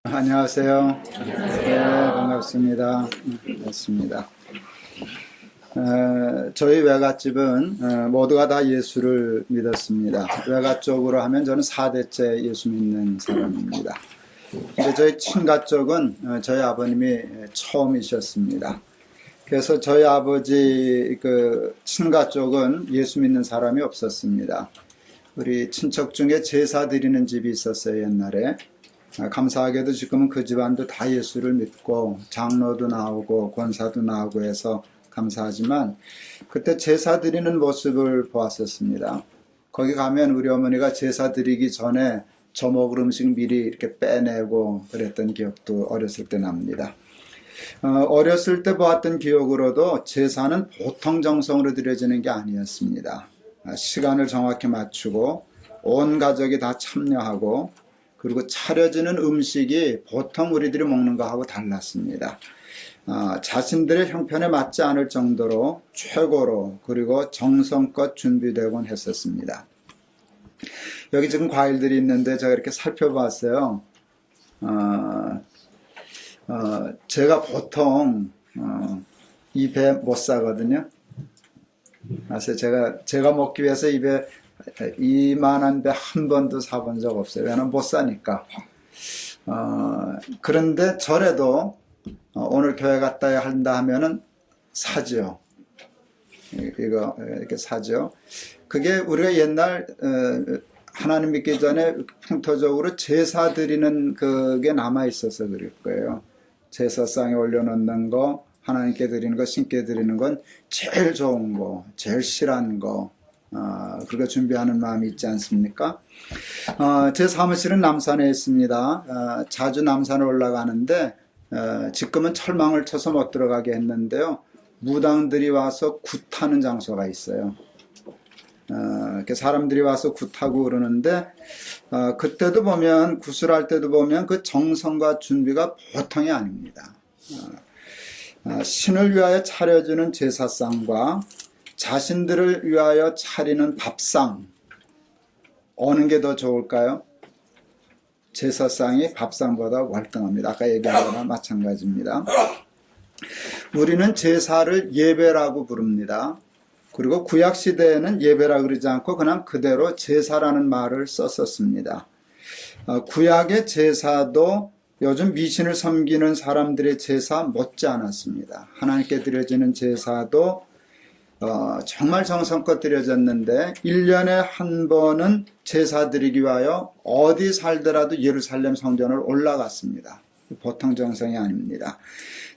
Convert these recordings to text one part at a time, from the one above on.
안녕하세요. 네, 반갑습니다. 반갑습니다. 저희 외갓집은 모두가 다 예수를 믿었습니다. 외가 쪽으로 하면 저는 4대째 예수 믿는 사람입니다. 근데 저희 친가 쪽은 저희 아버님이 처음이셨습니다. 그래서 저희 아버지 친가 쪽은 예수 믿는 사람이 없었습니다. 우리 친척 중에 제사 드리는 집이 있었어요, 옛날에. 감사하게도 지금은 그 집안도 다 예수를 믿고 장로도 나오고 권사도 나오고 해서 감사하지만 그때 제사 드리는 모습을 보았었습니다. 거기 가면 우리 어머니가 제사 드리기 전에 저 먹을 음식 미리 이렇게 빼내고 그랬던 기억도 어렸을 때 납니다. 어렸을 때 보았던 기억으로도 제사는 보통 정성으로 드려지는 게 아니었습니다. 시간을 정확히 맞추고 온 가족이 다 참여하고 그리고 차려지는 음식이 보통 우리들이 먹는 거하고 달랐습니다. 자신들의 형편에 맞지 않을 정도로 최고로 그리고 정성껏 준비되곤 했었습니다. 여기 지금 과일들이 있는데 제가 이렇게 살펴봤어요. 제가 보통 입에 못 싸거든요. 그래서 제가 먹기 위해서 입에 이만한 배 한 번도 사본 적 없어요. 왜냐면 못 사니까. 그런데 절에도 오늘 교회 갔다 한다 하면은 사죠. 이거 이렇게 사죠. 그게 우리가 옛날 하나님 믿기 전에 풍토적으로 제사 드리는 그게 남아 있어서 그럴 거예요. 제사상에 올려놓는 거, 하나님께 드리는 거, 신께 드리는 건 제일 좋은 거, 제일 실한 거. 그렇게 준비하는 마음이 있지 않습니까? 제 사무실은 남산에 있습니다. 자주 남산에 올라가는데 지금은 철망을 쳐서 못 들어가게 했는데요. 무당들이 와서 굿하는 장소가 있어요. 이렇게 사람들이 와서 굿하고 그러는데 그때도 보면 굿을 때도 보면 그 정성과 준비가 보통이 아닙니다. 신을 위하여 차려주는 제사상과 자신들을 위하여 차리는 밥상, 어느 게 더 좋을까요? 제사상이 밥상보다 월등합니다. 아까 얘기한 거랑 마찬가지입니다. 우리는 제사를 예배라고 부릅니다. 그리고 구약시대에는 예배라 그러지 않고 그냥 그대로 제사라는 말을 썼었습니다. 구약의 제사도 요즘 미신을 섬기는 사람들의 제사 못지 않았습니다. 하나님께 드려지는 제사도 정말 정성껏 드려졌는데 1년에 한 번은 제사 드리기 위하여 어디 살더라도 예루살렘 성전을 올라갔습니다. 보통 정성이 아닙니다.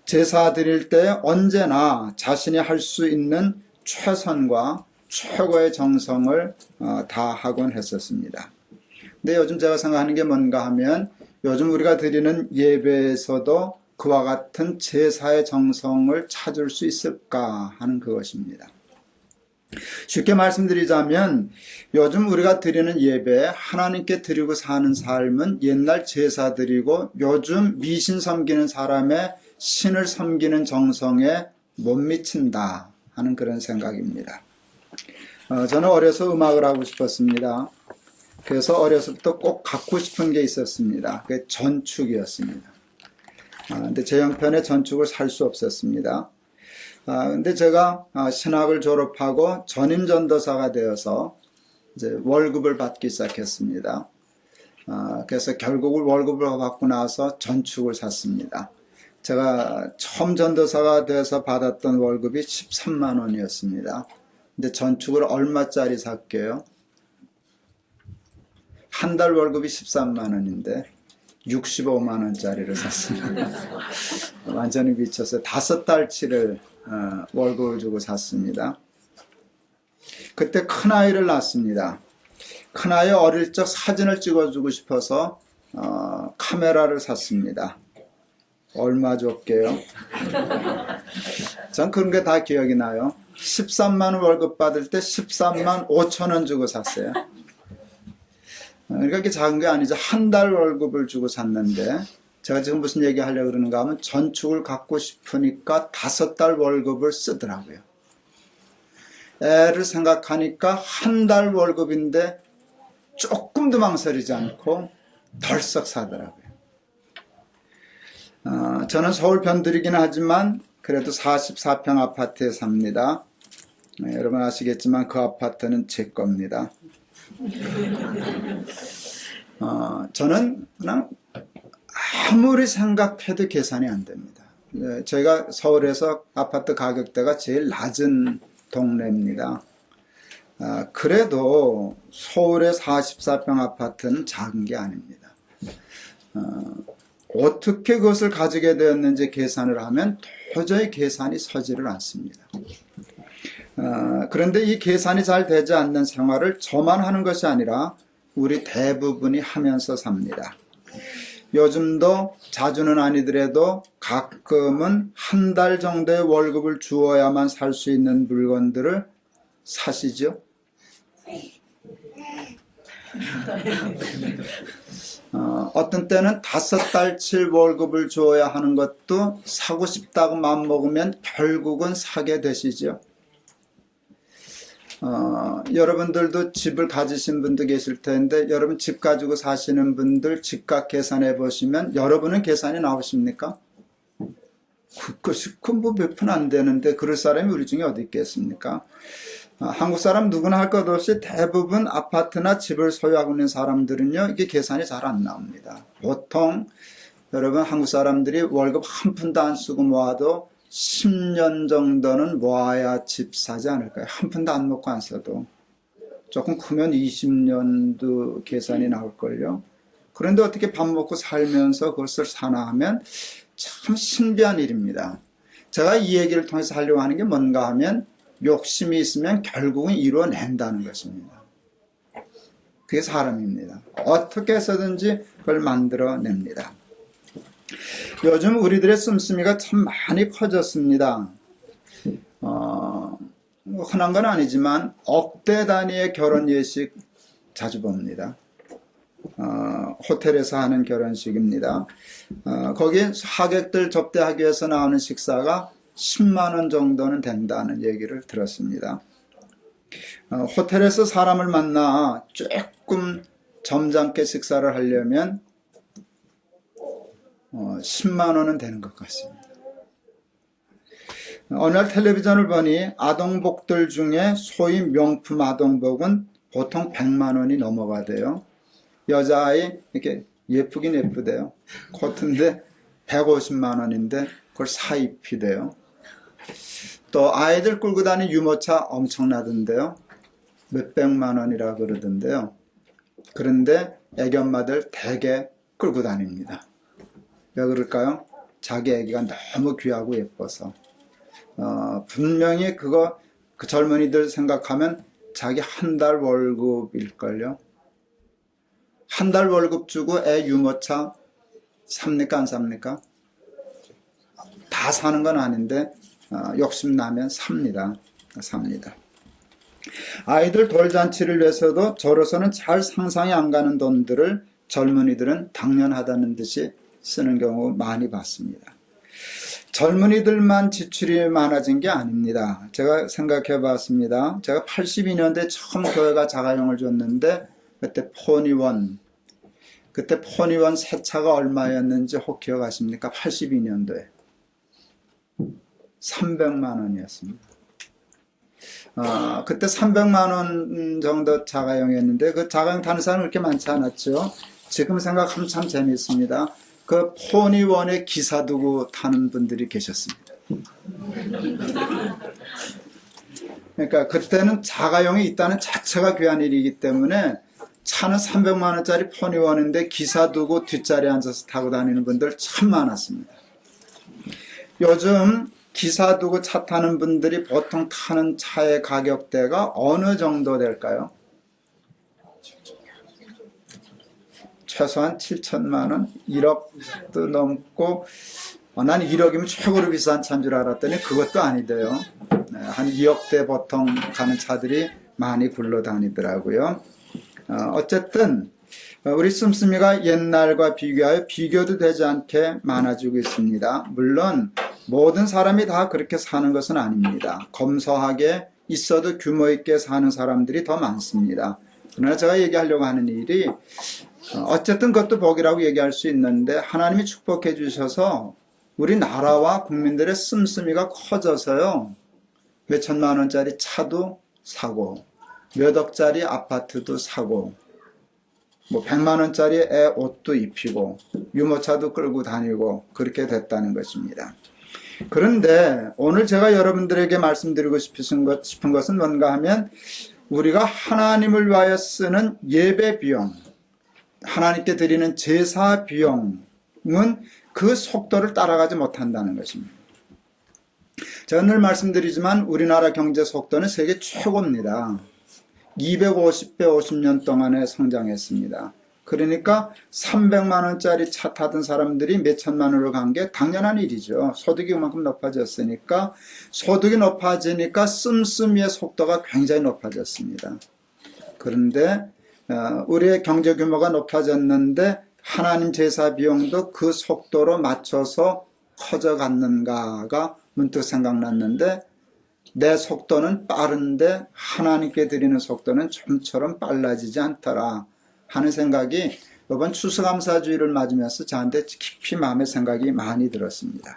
제사 드릴 때 언제나 자신이 할 수 있는 최선과 최고의 정성을 다하곤 했었습니다. 근데 요즘 제가 생각하는 게 뭔가 하면 요즘 우리가 드리는 예배에서도 그와 같은 제사의 정성을 찾을 수 있을까 하는 그것입니다. 쉽게 말씀드리자면 요즘 우리가 드리는 예배, 하나님께 드리고 사는 삶은 옛날 제사 드리고 요즘 미신 섬기는 사람의 신을 섬기는 정성에 못 미친다 하는 그런 생각입니다. 저는 어려서 음악을 하고 싶었습니다. 그래서 어려서부터 꼭 갖고 싶은 게 있었습니다. 그게 전축이었습니다. 근데 제 형편에 전축을 살 수 없었습니다. 근데 제가 신학을 졸업하고 전임 전도사가 되어서 이제 월급을 받기 시작했습니다. 그래서 결국 월급을 받고 나서 전축을 샀습니다. 제가 처음 전도사가 돼서 받았던 월급이 13만 원이었습니다. 근데 전축을 얼마짜리 샀게요? 한 달 월급이 13만 원인데 65만 원짜리를 샀습니다. 완전히 미쳤어요. 5달치를 월급을 주고 샀습니다. 그때 큰아이를 낳았습니다. 큰아이 어릴 적 사진을 찍어주고 싶어서 카메라를 샀습니다. 얼마 줬게요? 전 그런 게 다 기억이 나요. 13만 원 월급 받을 때 13만 5천 원 주고 샀어요. 그러니까 이게 작은 게 아니죠. 한 달 월급을 주고 샀는데 제가 지금 무슨 얘기 하려고 그러는가 하면 전축을 갖고 싶으니까 5달 월급을 쓰더라고요. 애를 생각하니까 한 달 월급인데 조금도 망설이지 않고 덜썩 사더라고요. 저는 서울 변두리긴 하지만 그래도 44평 아파트에 삽니다. 여러분 아시겠지만 그 아파트는 제 겁니다. 저는 그냥 아무리 생각해도 계산이 안 됩니다. 저희가 서울에서 아파트 가격대가 제일 낮은 동네입니다. 그래도 서울의 44평 아파트는 작은 게 아닙니다. 어떻게 그것을 가지게 되었는지 계산을 하면 도저히 계산이 서지를 않습니다. 그런데 이 계산이 잘 되지 않는 생활을 저만 하는 것이 아니라 우리 대부분이 하면서 삽니다. 요즘도 자주는 아니더라도 가끔은 한 달 정도의 월급을 주어야만 살 수 있는 물건들을 사시죠. 어떤 때는 5달치 월급을 주어야 하는 것도 사고 싶다고 마음먹으면 결국은 사게 되시죠. 여러분들도 집을 가지신 분도 계실 텐데 여러분 집 가지고 사시는 분들 집값 계산해 보시면 여러분은 계산이 나오십니까? 그것이 뭐 몇 푼 안 되는데 그럴 사람이 우리 중에 어디 있겠습니까? 한국 사람 누구나 할 것 없이 대부분 아파트나 집을 소유하고 있는 사람들은요 이게 계산이 잘 안 나옵니다. 보통 여러분 한국 사람들이 월급 한 푼도 안 쓰고 모아도 10년 정도는 모아야 집 사지 않을까요? 한 푼도 안 먹고 안 써도. 조금 크면 20년도 계산이 나올걸요. 그런데 어떻게 밥 먹고 살면서 그것을 사나 하면 참 신비한 일입니다. 제가 이 얘기를 통해서 하려고 하는 게 뭔가 하면 욕심이 있으면 결국은 이루어낸다는 것입니다. 그게 사람입니다. 어떻게 해서든지 그걸 만들어냅니다. 요즘 우리들의 씀씀이가 참 많이 커졌습니다. 흔한 건 아니지만 억대 단위의 결혼 예식 자주 봅니다. 호텔에서 하는 결혼식입니다. 거기 하객들 접대하기 위해서 나오는 식사가 10만 원 정도는 된다는 얘기를 들었습니다. 호텔에서 사람을 만나 조금 점잖게 식사를 하려면 10만 원은 되는 것 같습니다. 어느 날 텔레비전을 보니 아동복들 중에 소위 명품 아동복은 보통 100만 원이 넘어가대요. 여자아이 이렇게 예쁘긴 예쁘대요. 코트인데 150만 원인데 그걸 사입히대요. 또 아이들 끌고 다니는 유모차 엄청나던데요. 몇백만 원이라 그러던데요. 그런데 애기 엄마들 대개 끌고 다닙니다. 왜 그럴까요? 자기 애기가 너무 귀하고 예뻐서. 분명히 그 젊은이들 생각하면 자기 한 달 월급일걸요. 한 달 월급 주고 애 유모차 삽니까 안 삽니까? 다 사는 건 아닌데 욕심나면 삽니다. 아이들 돌잔치를 위해서도 저로서는 잘 상상이 안 가는 돈들을 젊은이들은 당연하다는 듯이 쓰는 경우 많이 봤습니다. 젊은이들만 지출이 많아진 게 아닙니다. 제가 생각해 봤습니다. 제가 82년도에 처음 교회가 자가용을 줬는데 그때 포니원 새 차가 얼마였는지 혹 기억하십니까? 82년도에 300만 원이었습니다. 그때 300만 원 정도 자가용이었는데 그 자가용 타는 사람은 그렇게 많지 않았죠. 지금 생각하면 참 재미있습니다. 그 포니원에 기사 두고 타는 분들이 계셨습니다. 그러니까 그때는 자가용이 있다는 자체가 귀한 일이기 때문에 차는 300만 원짜리 포니원인데 기사 두고 뒷자리에 앉아서 타고 다니는 분들 참 많았습니다. 요즘 기사 두고 차 타는 분들이 보통 타는 차의 가격대가 어느 정도 될까요? 최소한 7천만 원, 1억도 넘고 난 1억이면 최고로 비싼 차인 줄 알았더니 그것도 아니대요. 한 2억대 보통 가는 차들이 많이 굴러다니더라고요. 어쨌든 우리 씀씀이가 옛날과 비교하여 비교도 되지 않게 많아지고 있습니다. 물론 모든 사람이 다 그렇게 사는 것은 아닙니다. 검소하게 있어도 규모 있게 사는 사람들이 더 많습니다. 그러나 제가 얘기하려고 하는 일이 어쨌든 그것도 복이라고 얘기할 수 있는데 하나님이 축복해 주셔서 우리 나라와 국민들의 씀씀이가 커져서요. 몇 천만 원짜리 차도 사고 몇 억짜리 아파트도 사고 뭐 100만 원짜리 애 옷도 입히고 유모차도 끌고 다니고 그렇게 됐다는 것입니다. 그런데 오늘 제가 여러분들에게 말씀드리고 싶은 것은 뭔가 하면 우리가 하나님을 위하여 쓰는 예배 비용, 하나님께 드리는 제사 비용은 그 속도를 따라가지 못한다는 것입니다. 제가 늘 말씀드리지만 우리나라 경제 속도는 세계 최고입니다. 250배 50년 동안에 성장했습니다. 그러니까 300만 원짜리 차 타던 사람들이 몇 천만 원으로 간 게 당연한 일이죠. 소득이 그만큼 높아졌으니까 소득이 높아지니까 씀씀이의 속도가 굉장히 높아졌습니다. 그런데 우리의 경제 규모가 높아졌는데 하나님 제사 비용도 그 속도로 맞춰서 커져갔는가가 문득 생각났는데 내 속도는 빠른데 하나님께 드리는 속도는 좀처럼 빨라지지 않더라 하는 생각이 이번 추수감사주의를 맞으면서 저한테 깊이 마음의 생각이 많이 들었습니다.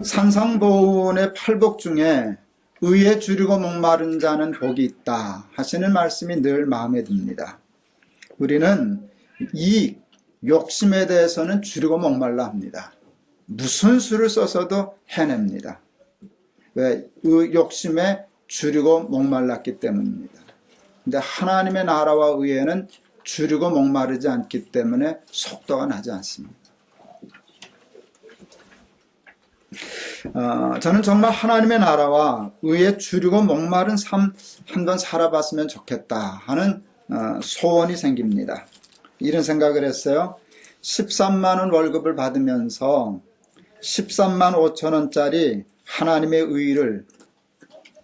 산상보훈의 8복 중에 의에 줄이고 목마른 자는 복이 있다 하시는 말씀이 늘 마음에 듭니다. 우리는 이 욕심에 대해서는 줄이고 목말라 합니다. 무슨 수를 써서도 해냅니다. 왜? 욕심에 줄이고 목말랐기 때문입니다. 근데 하나님의 나라와 의에는 줄이고 목마르지 않기 때문에 속도가 나지 않습니다. 저는 정말 하나님의 나라와 의에 줄이고 목마른 삶 한번 살아봤으면 좋겠다 하는 소원이 생깁니다. 이런 생각을 했어요. 13만 원 월급을 받으면서 13만 5천 원짜리 하나님의 의를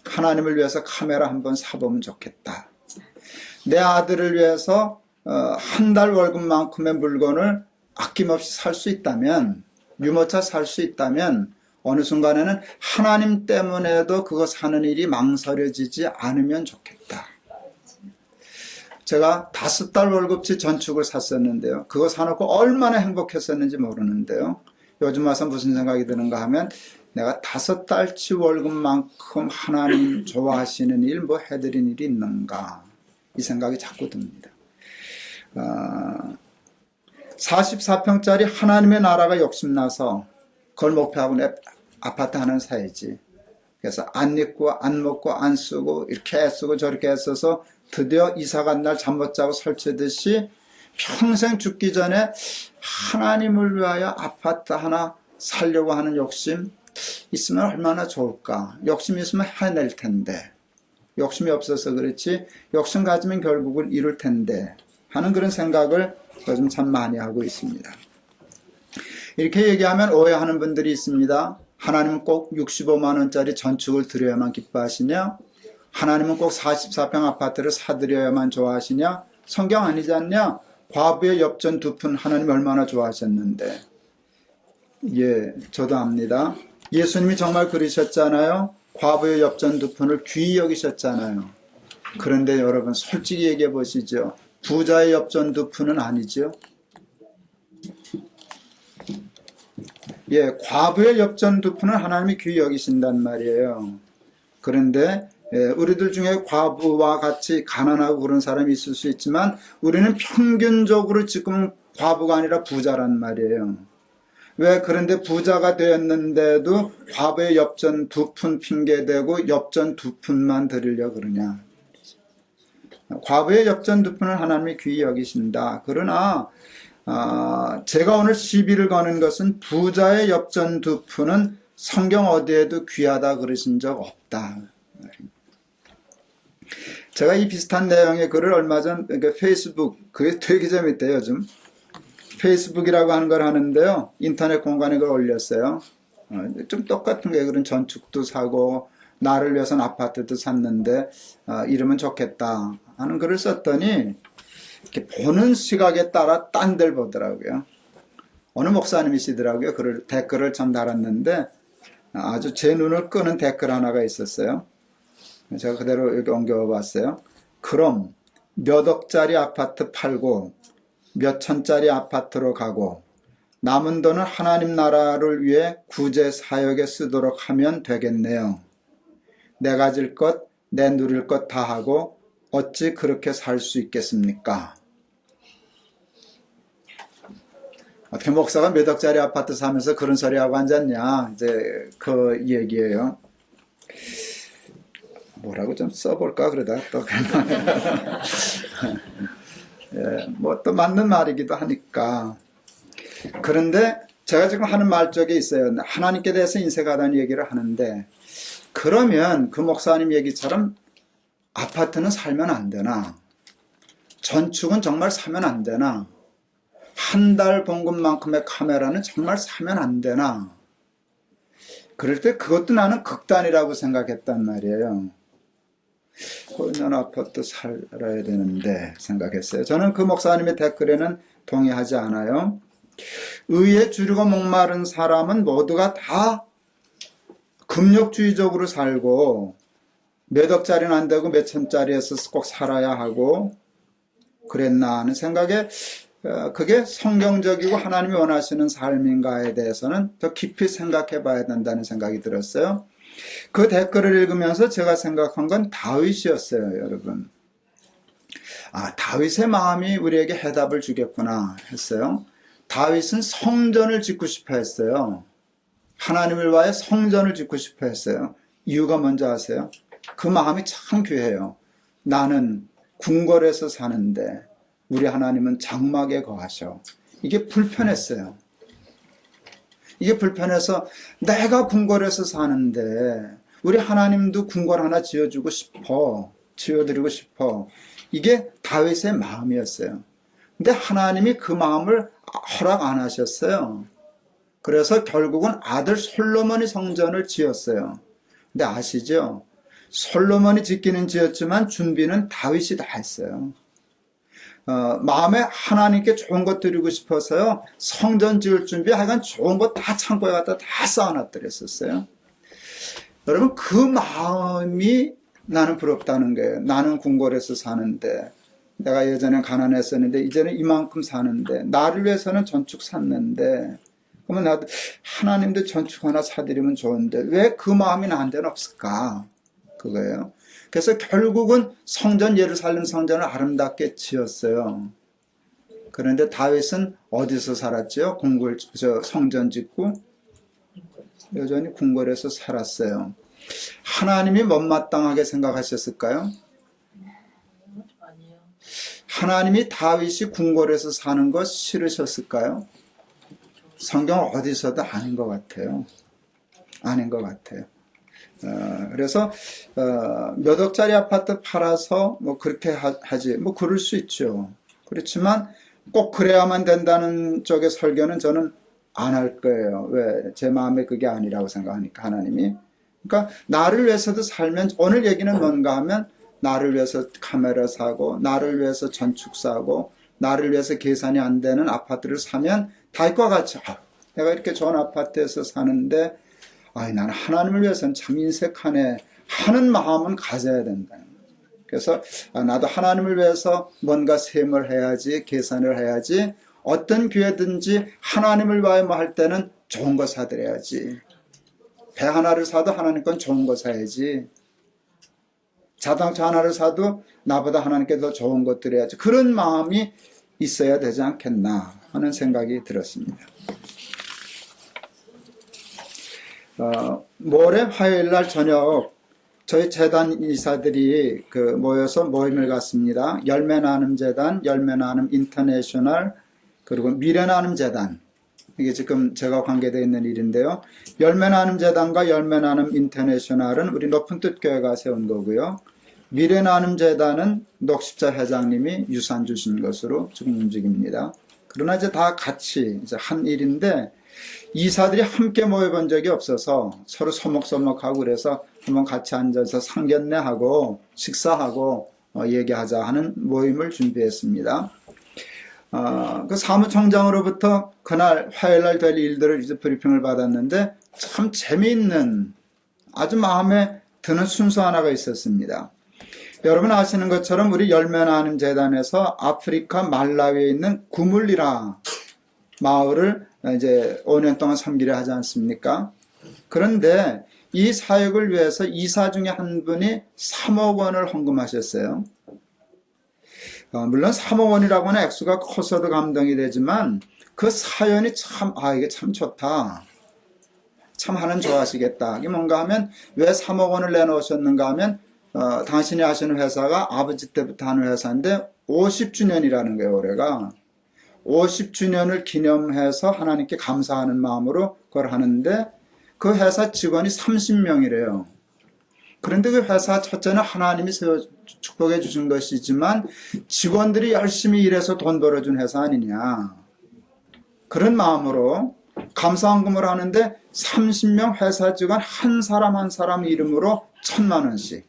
하나님을 위해서 카메라 한번 사보면 좋겠다. 내 아들을 위해서 한 달 월급만큼의 물건을 아낌없이 살 수 있다면, 유모차 살 수 있다면 어느 순간에는 하나님 때문에도 그거 사는 일이 망설여지지 않으면 좋겠다. 제가 5달 월급치 전축을 샀었는데요. 그거 사놓고 얼마나 행복했었는지 모르는데요. 요즘 와서 무슨 생각이 드는가 하면 내가 5달치 월급만큼 하나님 좋아하시는 일 뭐 해드린 일이 있는가 이 생각이 자꾸 듭니다. 44평짜리 하나님의 나라가 욕심나서 그걸 목표하고 내 아파트 하나 사야지. 그래서 안 입고 안 먹고 안 쓰고 이렇게 애쓰고 저렇게 애써서 드디어 이사 간 날 잠 못 자고 설치듯이 평생 죽기 전에 하나님을 위하여 아파트 하나 살려고 하는 욕심 있으면 얼마나 좋을까. 욕심이 있으면 해낼 텐데 욕심이 없어서 그렇지 욕심 가지면 결국은 이룰 텐데 하는 그런 생각을 요즘 참 많이 하고 있습니다. 이렇게 얘기하면 오해하는 분들이 있습니다. 하나님은 꼭 65만 원짜리 전축을 드려야만 기뻐하시냐? 하나님은 꼭 44평 아파트를 사드려야만 좋아하시냐? 성경 아니지 않냐? 과부의 엽전 2푼 하나님 얼마나 좋아하셨는데. 예, 저도 압니다. 예수님이 정말 그러셨잖아요. 과부의 엽전 2푼을 귀히 여기셨잖아요. 그런데 여러분 솔직히 얘기해 보시죠. 부자의 엽전 2푼은 아니죠. 예, 과부의 엽전 2푼은 하나님이 귀히 여기신단 말이에요. 그런데 우리들 중에 과부와 같이 가난하고 그런 사람이 있을 수 있지만 우리는 평균적으로 지금 과부가 아니라 부자란 말이에요. 왜? 그런데 부자가 되었는데도 과부의 엽전 2푼 핑계대고 엽전 2푼만 드리려고 그러냐. 과부의 엽전 2푼은 하나님이 귀히 여기신다. 그러나 제가 오늘 시비를 거는 것은 부자의 엽전 2푼은 성경 어디에도 귀하다 그러신 적 없다. 제가 이 비슷한 내용의 글을 얼마 전 페이스북, 그게 되게 재밌대요 요즘. 페이스북이라고 하는 걸 하는데요. 인터넷 공간에 그걸 올렸어요. 좀 똑같은 게 그런 전축도 사고 나를 위해서는 아파트도 샀는데 이러면 좋겠다 하는 글을 썼더니 이렇게 보는 시각에 따라 딴 데를 보더라고요. 어느 목사님이시더라고요. 댓글을 참 달았는데 아주 제 눈을 끄는 댓글 하나가 있었어요. 제가 그대로 여기 옮겨봤어요. 그럼 몇 억짜리 아파트 팔고 몇 천짜리 아파트로 가고 남은 돈은 하나님 나라를 위해 구제 사역에 쓰도록 하면 되겠네요. 내 가질 것, 내 누릴 것 다 하고 어찌 그렇게 살 수 있겠습니까? 어떻게 목사가 몇 억짜리 아파트 사면서 그런 소리하고 앉았냐? 이제 그 얘기예요. 뭐라고 좀 써볼까 그러다 또 예, 뭐 또 맞는 말이기도 하니까. 그런데 제가 지금 하는 말 쪽에 있어요. 하나님께 대해서 인색하다는 얘기를 하는데, 그러면 그 목사님 얘기처럼 아파트는 살면 안 되나? 전축은 정말 사면 안 되나? 한 달 봉급만큼의 카메라는 정말 사면 안 되나? 그럴 때 그것도 나는 극단이라고 생각했단 말이에요. 난 아파트 살아야 되는데 생각했어요. 저는 그 목사님의 댓글에는 동의하지 않아요. 의에 줄이고 목마른 사람은 모두가 다 금욕주의적으로 살고 몇 억짜리는 안 되고 몇 천짜리에서 꼭 살아야 하고 그랬나 하는 생각에, 그게 성경적이고 하나님이 원하시는 삶인가에 대해서는 더 깊이 생각해 봐야 된다는 생각이 들었어요. 그 댓글을 읽으면서 제가 생각한 건 다윗이었어요, 여러분. 아, 다윗의 마음이 우리에게 해답을 주겠구나 했어요. 다윗은 성전을 짓고 싶어 했어요. 하나님을 위하여 성전을 짓고 싶어 했어요. 이유가 뭔지 아세요? 그 마음이 참 귀해요. 나는 궁궐에서 사는데 우리 하나님은 장막에 거하셔. 이게 불편했어요. 이게 불편해서 내가 궁궐에서 사는데 우리 하나님도 궁궐 하나 지어주고 싶어. 지어드리고 싶어. 이게 다윗의 마음이었어요. 근데 하나님이 그 마음을 허락 안 하셨어요. 그래서 결국은 아들 솔로몬이 성전을 지었어요. 근데 아시죠? 솔로몬이 짓기는 지었지만 준비는 다윗이 다 했어요. 마음에 하나님께 좋은 것 드리고 싶어서요. 성전 지을 준비 하여간 좋은 거 다 창고에 갖다 다 쌓아놨더랬었어요. 여러분, 그 마음이 나는 부럽다는 거예요. 나는 궁궐에서 사는데, 내가 예전엔 가난했었는데 이제는 이만큼 사는데, 나를 위해서는 전축 샀는데, 그러면 나도 하나님도 전축 하나 사드리면 좋은데 왜 그 마음이 나한테는 없을까? 그거예요. 그래서 결국은 성전, 예루살렘 성전을 아름답게 지었어요. 그런데 다윗은 어디서 살았죠? 성전 짓고 여전히 궁궐에서 살았어요. 하나님이 못마땅하게 생각하셨을까요? 하나님이 다윗이 궁궐에서 사는 것 싫으셨을까요? 성경 어디서도 아닌 것 같아요. 아닌 것 같아요. 그래서 몇 억짜리 아파트 팔아서 뭐 그렇게 하지, 뭐 그럴 수 있죠. 그렇지만 꼭 그래야만 된다는 쪽의 설교는 저는 안 할 거예요. 왜? 제 마음에 그게 아니라고 생각하니까 하나님이. 그러니까 나를 위해서도 살면, 오늘 얘기는 뭔가 하면 나를 위해서 카메라 사고, 나를 위해서 전축 사고, 나를 위해서 계산이 안 되는 아파트를 사면 다윗과 같이, 내가 이렇게 좋은 아파트에서 사는데 나는 하나님을 위해서는 참 인색하네 하는 마음은 가져야 된다. 그래서 나도 하나님을 위해서 뭔가 셈을 해야지, 계산을 해야지, 어떤 기회든지 하나님을 위하여 뭐 할 때는 좋은 거 사드려야지. 배 하나를 사도 하나님 건 좋은 거 사야지. 자동차 하나를 사도 나보다 하나님께 더 좋은 것 드려야지. 그런 마음이 있어야 되지 않겠나 하는 생각이 들었습니다. 모레 화요일 날 저녁 저희 재단 이사들이 모여서 모임을 갖습니다. 열매나눔 재단, 열매나눔 인터내셔널, 그리고 미래나눔 재단. 이게 지금 제가 관계되어 있는 일인데요. 열매나눔 재단과 열매나눔 인터내셔널은 우리 높은 뜻 교회가 세운 거고요. 미래나눔 재단은 녹십자 회장님이 유산 주신 것으로 지금 움직입니다. 그러나 이제 다 같이 이제 한 일인데, 이사들이 함께 모여본 적이 없어서 서로 서먹서먹하고 그래서 한번 같이 앉아서 상견례하고 식사하고 얘기하자 하는 모임을 준비했습니다. 그 사무총장으로부터 그날 화요일날 될 일들을 이제 브리핑을 받았는데 참 재미있는, 아주 마음에 드는 순서 하나가 있었습니다. 여러분 아시는 것처럼 우리 열매나눔 재단에서 아프리카 말라위에 있는 구물리라 마을을 이제 5년 동안 섬기려 하지 않습니까? 그런데 이 사역을 위해서 이사 중에 한 분이 3억 원을 헌금하셨어요. 물론 3억 원이라고는 액수가 커서도 감동이 되지만 그 사연이 참, 이게 참 좋다. 참 하나님 좋아하시겠다. 이게 뭔가 하면 왜 3억 원을 내놓으셨는가 하면 당신이 하시는 회사가 아버지 때부터 하는 회사인데 50주년이라는 거예요, 올해가. 50주년을 기념해서 하나님께 감사하는 마음으로 그걸 하는데 그 회사 직원이 30명이래요. 그런데 그 회사 첫째는 하나님이 축복해 주신 것이지만 직원들이 열심히 일해서 돈 벌어준 회사 아니냐. 그런 마음으로 감사헌금을 하는데 30명 회사 직원 한 사람 한 사람 이름으로 1,000만 원씩.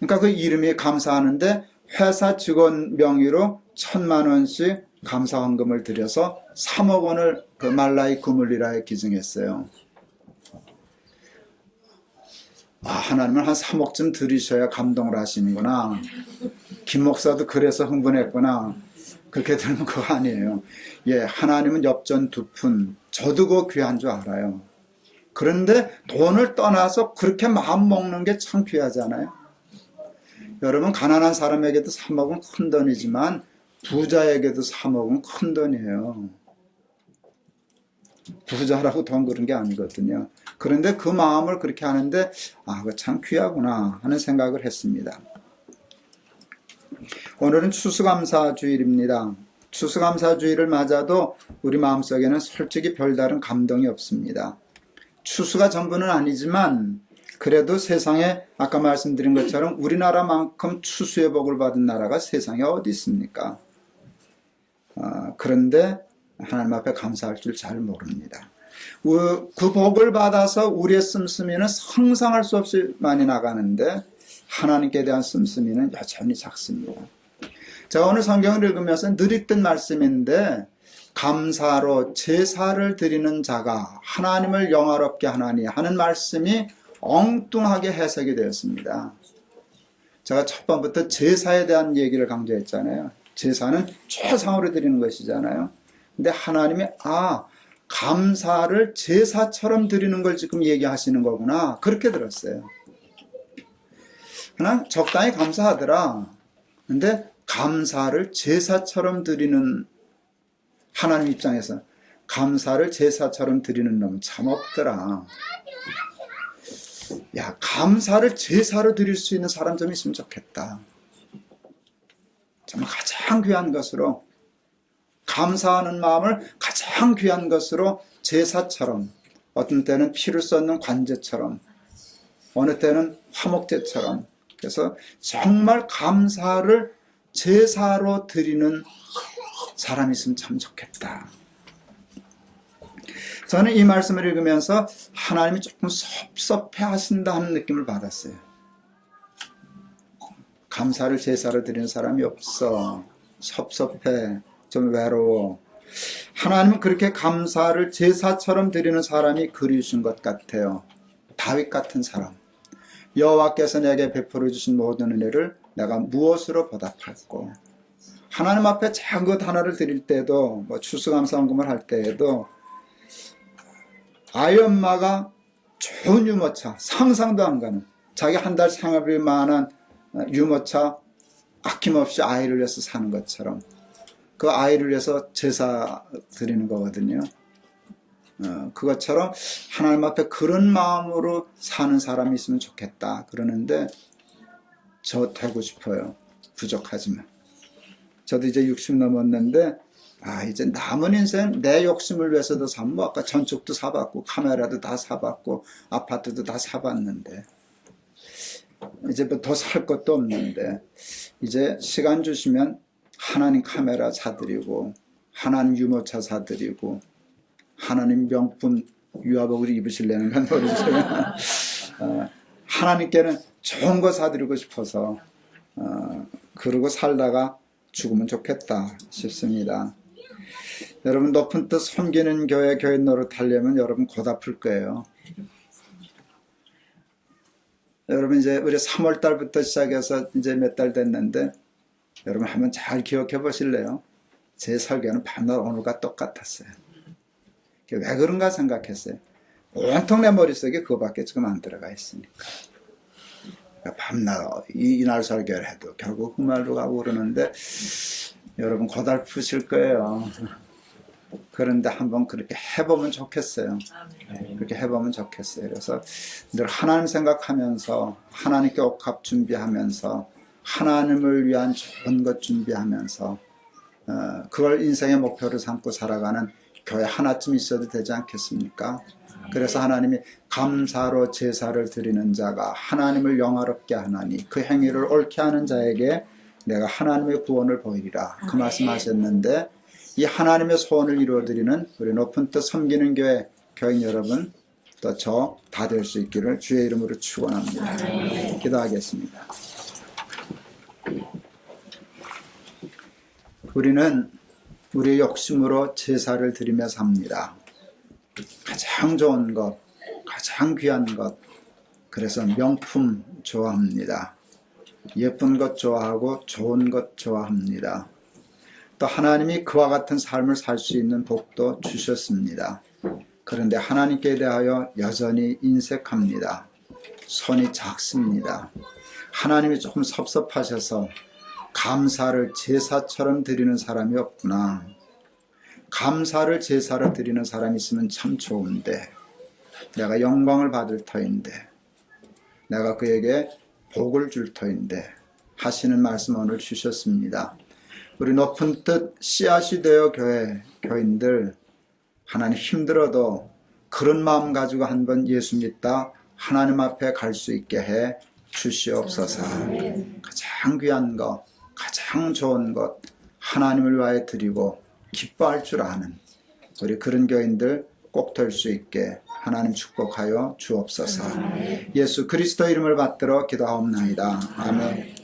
그러니까 그 이름이 감사하는데 회사 직원 명의로 1,000만 원씩 감사헌금을 들여서 3억 원을 그 말라이 구물리라에 기증했어요. 하나님은 한 3억쯤 들이셔야 감동을 하시는구나. 김 목사도 그래서 흥분했구나. 그렇게 들으면 그거 아니에요. 예, 하나님은 엽전 2푼. 저도 그거 귀한 줄 알아요. 그런데 돈을 떠나서 그렇게 마음 먹는 게 참 귀하잖아요. 여러분, 가난한 사람에게도 3억은 큰 돈이지만 부자에게도 3억은 큰 돈이에요. 부자라고 돈 그런 게 아니거든요. 그런데 그 마음을 그렇게 하는데 그거 참 귀하구나 하는 생각을 했습니다. 오늘은 추수감사주일입니다. 추수감사주일을 맞아도 우리 마음속에는 솔직히 별다른 감동이 없습니다. 추수가 전부는 아니지만 그래도 세상에 아까 말씀드린 것처럼 우리나라만큼 추수의 복을 받은 나라가 세상에 어디 있습니까? 그런데 하나님 앞에 감사할 줄 잘 모릅니다. 그 복을 받아서 우리의 씀씀이는 상상할 수 없이 많이 나가는데 하나님께 대한 씀씀이는 여전히 작습니다. 제가 오늘 성경을 읽으면서 늘 읽던 말씀인데 감사로 제사를 드리는 자가 하나님을 영화롭게 하나니 하는 말씀이 엉뚱하게 해석이 되었습니다. 제가 첫 번부터 제사에 대한 얘기를 강조했잖아요. 제사는 최상으로 드리는 것이잖아요. 근데 하나님이 감사를 제사처럼 드리는 걸 지금 얘기하시는 거구나. 그렇게 들었어요. 그냥 적당히 감사하더라. 근데 감사를 제사처럼 드리는 하나님 입장에서 감사를 제사처럼 드리는 놈 참 없더라. 야, 감사를 제사로 드릴 수 있는 사람 좀 있으면 좋겠다. 정말 가장 귀한 것으로 감사하는 마음을 가장 귀한 것으로 제사처럼 어떤 때는 피를 쏟는 관제처럼 어느 때는 화목제처럼 그래서 정말 감사를 제사로 드리는 사람이 있으면 참 좋겠다. 저는 이 말씀을 읽으면서 하나님이 조금 섭섭해 하신다 하는 느낌을 받았어요. 감사를 제사로 드리는 사람이 없어. 섭섭해. 좀 외로워. 하나님은 그렇게 감사를 제사처럼 드리는 사람이 그리우신 것 같아요. 다윗 같은 사람. 여호와께서 내게 베풀어 주신 모든 은혜를 내가 무엇으로 보답할꼬. 하나님 앞에 작은 것 하나를 드릴 때도 추수감사헌금을 할 때에도 아이 엄마가 좋은 유모차 상상도 안 가는 자기 한 달 생활비 만한 유모차 아낌없이 아이를 위해서 사는 것처럼 그 아이를 위해서 제사 드리는 거거든요. 그것처럼 하나님 앞에 그런 마음으로 사는 사람이 있으면 좋겠다 그러는데 저 되고 싶어요. 부족하지만 저도 이제 60 넘었는데 이제 남은 인생 내 욕심을 위해서도 사면 아까 전축도 사봤고 카메라도 다 사봤고 아파트도 다 사봤는데 이제 뭐 더 살 것도 없는데 이제 시간 주시면 하나님 카메라 사드리고 하나님 유모차 사드리고 하나님 명품 유아복을 입으실래는 건 모르지만 하나님께는 좋은 거 사드리고 싶어서 그러고 살다가 죽으면 좋겠다 싶습니다. 여러분 높은 뜻 섬기는 교회 노릇 하려면 여러분 곧 아플 거예요. 여러분 이제 우리 3월 달부터 시작해서 이제 몇 달 됐는데 여러분 한번 잘 기억해 보실래요? 제 설교는 밤낮 오늘과 똑같았어요. 왜 그런가 생각했어요. 온통 내 머릿속에 그거밖에 지금 안 들어가 있으니까. 그러니까 밤낮 이날 설교를 해도 결국 그 말로 가고 그러는데 여러분 고달프실 거예요. 그런데 한번 그렇게 해보면 좋겠어요. 그렇게 해보면 좋겠어요. 그래서 늘 하나님 생각하면서 하나님께 옥합 준비하면서 하나님을 위한 좋은 것 준비하면서 그걸 인생의 목표로 삼고 살아가는 교회 하나쯤 있어도 되지 않겠습니까? 그래서 하나님이 감사로 제사를 드리는 자가 하나님을 영화롭게 하나니 그 행위를 옳게 하는 자에게 내가 하나님의 구원을 보이리라 그 말씀하셨는데 이 하나님의 소원을 이루어드리는 우리 높은 뜻 섬기는 교회 교인 여러분 또 저 다 될 수 있기를 주의 이름으로 축원합니다. 기도하겠습니다. 우리는 우리의 욕심으로 제사를 드리며 삽니다. 가장 좋은 것, 가장 귀한 것, 그래서 명품 좋아합니다. 예쁜 것 좋아하고 좋은 것 좋아합니다. 또 하나님이 그와 같은 삶을 살 수 있는 복도 주셨습니다. 그런데 하나님께 대하여 여전히 인색합니다. 손이 작습니다. 하나님이 조금 섭섭하셔서 감사를 제사처럼 드리는 사람이 없구나. 감사를 제사로 드리는 사람이 있으면 참 좋은데 내가 영광을 받을 터인데 내가 그에게 복을 줄 터인데 하시는 말씀 오늘 주셨습니다. 우리 높은 뜻 씨앗이 되어 교인들 하나님 힘들어도 그런 마음 가지고 한번 예수 믿다 하나님 앞에 갈 수 있게 해 주시옵소서. 가장 귀한 것, 가장 좋은 것 하나님을 위하여 드리고 기뻐할 줄 아는 우리 그런 교인들 꼭 될 수 있게 하나님 축복하여 주옵소서. 예수 그리스도 이름을 받들어 기도하옵나이다. 아멘.